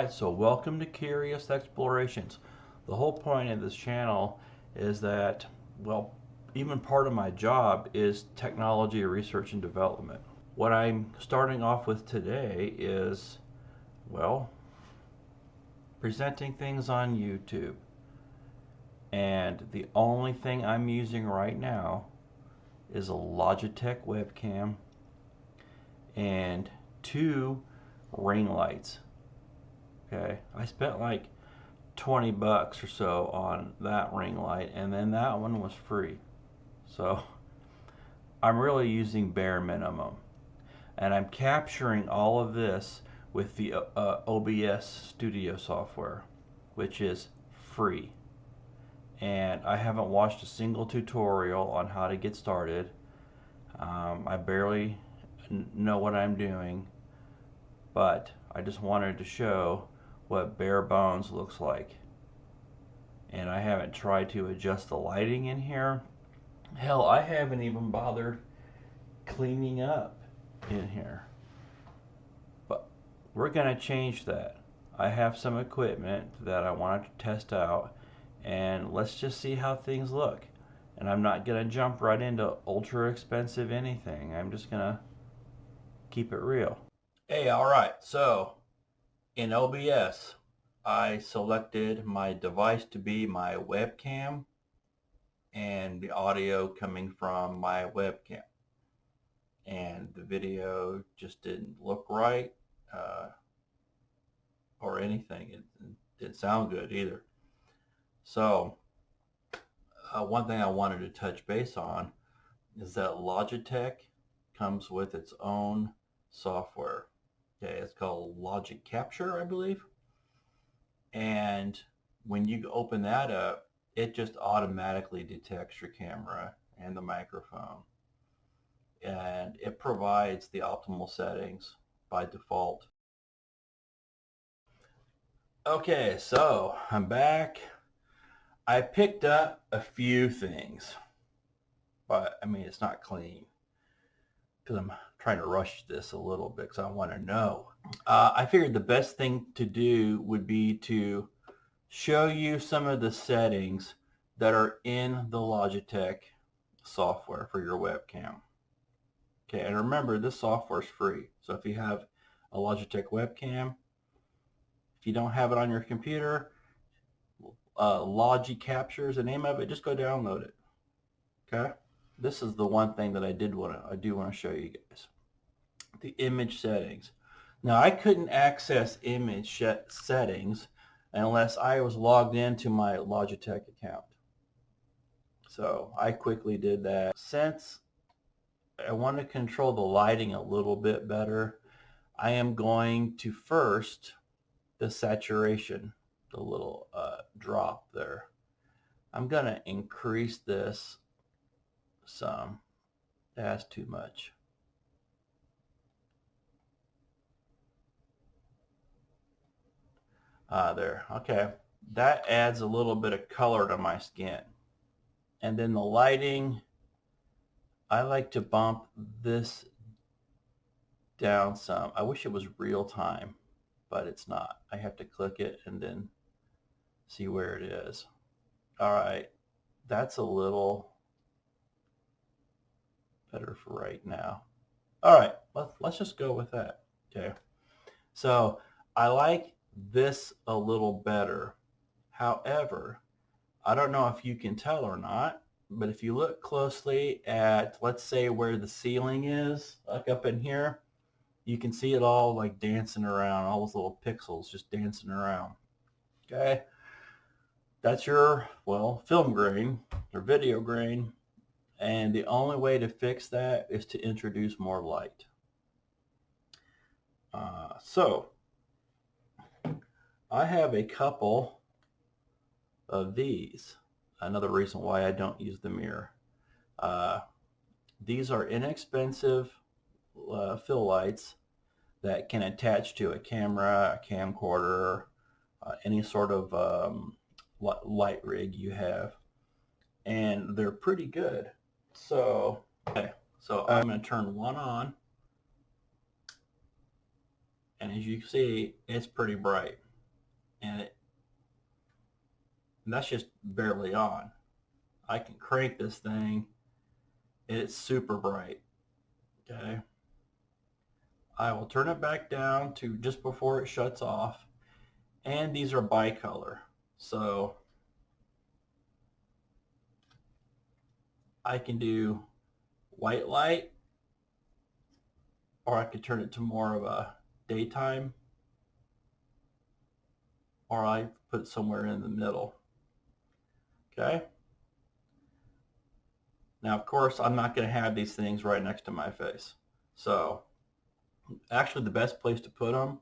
Alright, so welcome to Curious Explorations. The whole point of this channel is that, well, even part of my job is technology research and development. What I'm starting off with today is, well, presenting things on YouTube. And the only thing I'm using right now is a Logitech webcam and two ring lights. Okay, I spent like 20 bucks or so on that ring light, and then that one was free. So I'm really using bare minimum, and I'm capturing all of this with the OBS studio software, which is free. And I haven't watched a single tutorial on how to get started. I barely know what I'm doing, but I just wanted to show what bare bones looks like. And I haven't tried to adjust the lighting in here. Hell, I haven't even bothered cleaning up in here. But we're gonna change that. I have some equipment that I wanted to test out, and let's just see how things look. And I'm not gonna jump right into ultra expensive anything. I'm just gonna keep it real. Hey, alright, so in OBS, I selected my device to be my webcam and the audio coming from my webcam. And the video just didn't look right or anything. It didn't sound good either. So one thing I wanted to touch base on is that Logitech comes with its own software. Okay, it's called Logic Capture, I believe. And when you open that up, it just automatically detects your camera and the microphone. And it provides the optimal settings by default. Okay, so I'm back. I picked up a few things, but I mean, it's not clean because I'm trying to rush this a little bit because I want to know. I figured the best thing to do would be to show you some of the settings that are in the Logitech software for your webcam. Okay, and remember, this software is free. So if you have a Logitech webcam, if you don't have it on your computer, Logic Capture is the name of it. Just go download it. Okay, this is the one thing that I do want to show you guys. The image settings. Now I couldn't access image settings unless I was logged into my Logitech account. So I quickly did that. Since I want to control the lighting a little bit better, I am going to first the saturation, the little drop there. I'm going to increase this some. That's too much. There. Okay. That adds a little bit of color to my skin. And then the lighting, I like to bump this down some. I wish it was real time, but it's not. I have to click it and then see where it is. All right. That's a little better for right now. All right. Let's just go with that. Okay. So I like this a little better. However, I don't know if you can tell or not, but if you look closely at, let's say, where the ceiling is, like up in here, you can see it all like dancing around, all those little pixels just dancing around. Okay? That's your, well, film grain or video grain, and the only way to fix that is to introduce more light. So I have a couple of these. Another reason why I don't use the mirror. These are inexpensive fill lights that can attach to a camera, a camcorder, any sort of light rig you have, and they're pretty good. So, okay, so I'm going to turn one on, and as you can see, it's pretty bright. and that's just barely on. I can crank this thing, and it's super bright. Okay. I will turn it back down to just before it shuts off, and these are bicolor, so I can do white light, or I could turn it to more of a daytime, or I put it somewhere in the middle. Okay. Now, of course, I'm not going to have these things right next to my face. So actually the best place to put them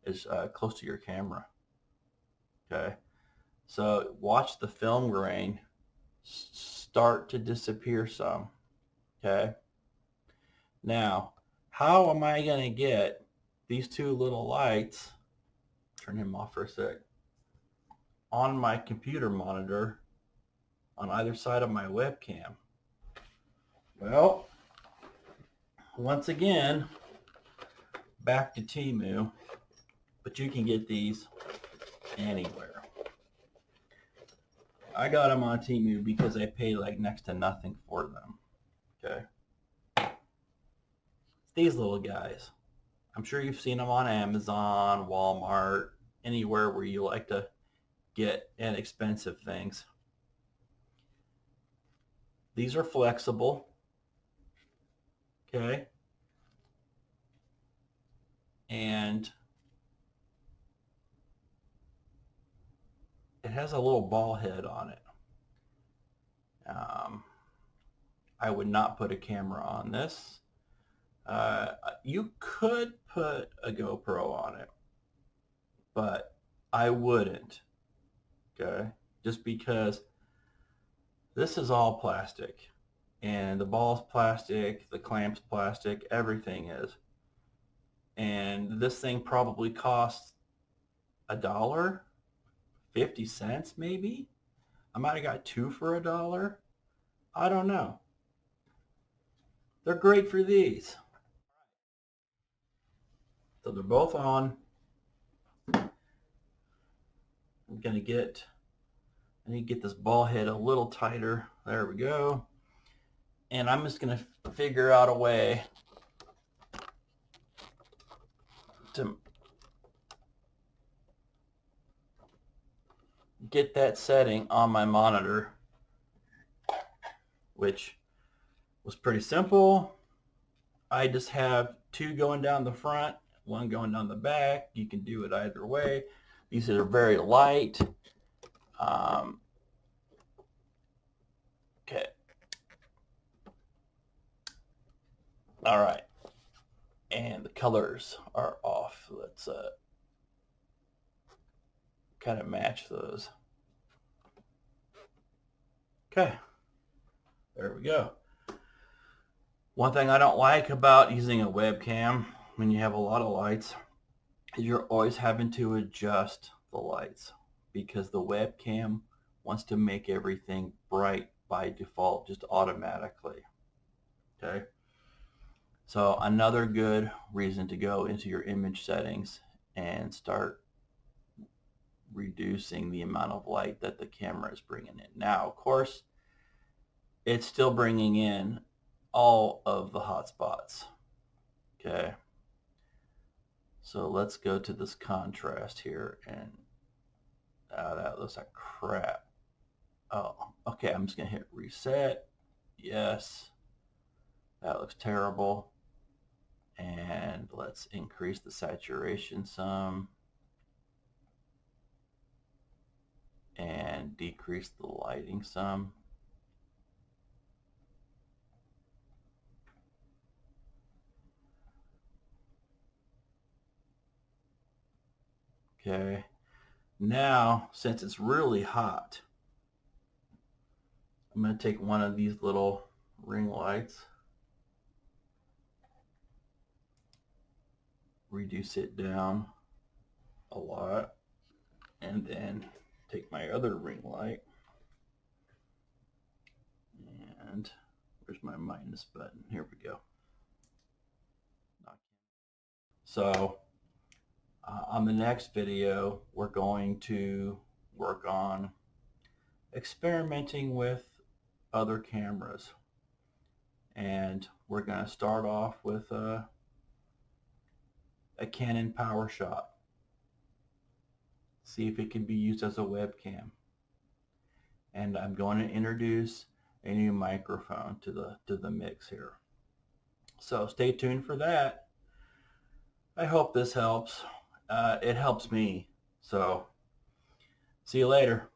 is close to your camera. Okay. So watch the film grain start to disappear some. Okay. Now, how am I going to get these two little lights, turn him off for a sec, on my computer monitor on either side of my webcam? Well, once again, back to Temu, but you can get these anywhere. I got them on Temu because I pay like next to nothing for them. Okay. These little guys. I'm sure you've seen them on Amazon, Walmart, anywhere where you like to get inexpensive things. These are flexible. Okay. And it has a little ball head on it. I would not put a camera on this. You could put a GoPro on it, but I wouldn't. Okay, just because this is all plastic, and the ball's plastic, the clamp's plastic, everything is. And this thing probably costs $1, 50 cents maybe. I might have got two for $1. I don't know. They're great for these. So they're both on. I'm gonna get, I need to get this ball head a little tighter. There we go. And I'm just gonna figure out a way to get that setting on my monitor, which was pretty simple. I just have two going down the front, one going down the back. You can do it either way. These are very light. Okay. All right. And the colors are off. Let's kind of match those. Okay. There we go. One thing I don't like about using a webcam when you have a lot of lights is you're always having to adjust the lights, because the webcam wants to make everything bright by default, just automatically. Okay. So another good reason to go into your image settings and start reducing the amount of light that the camera is bringing in. Now, of course, it's still bringing in all of the hot spots. Okay. So let's go to this contrast here, and that looks like crap. Oh, okay. I'm just gonna hit reset. Yes, that looks terrible. And let's increase the saturation some and decrease the lighting some. Okay, now since it's really hot, I'm going to take one of these little ring lights, reduce it down a lot, and then take my other ring light, and where's my minus button? Here we go. So On the next video, we're going to work on experimenting with other cameras. And we're going to start off with a Canon PowerShot. See if it can be used as a webcam. And I'm going to introduce a new microphone to the mix here. So stay tuned for that. I hope this helps. It helps me. So see you later.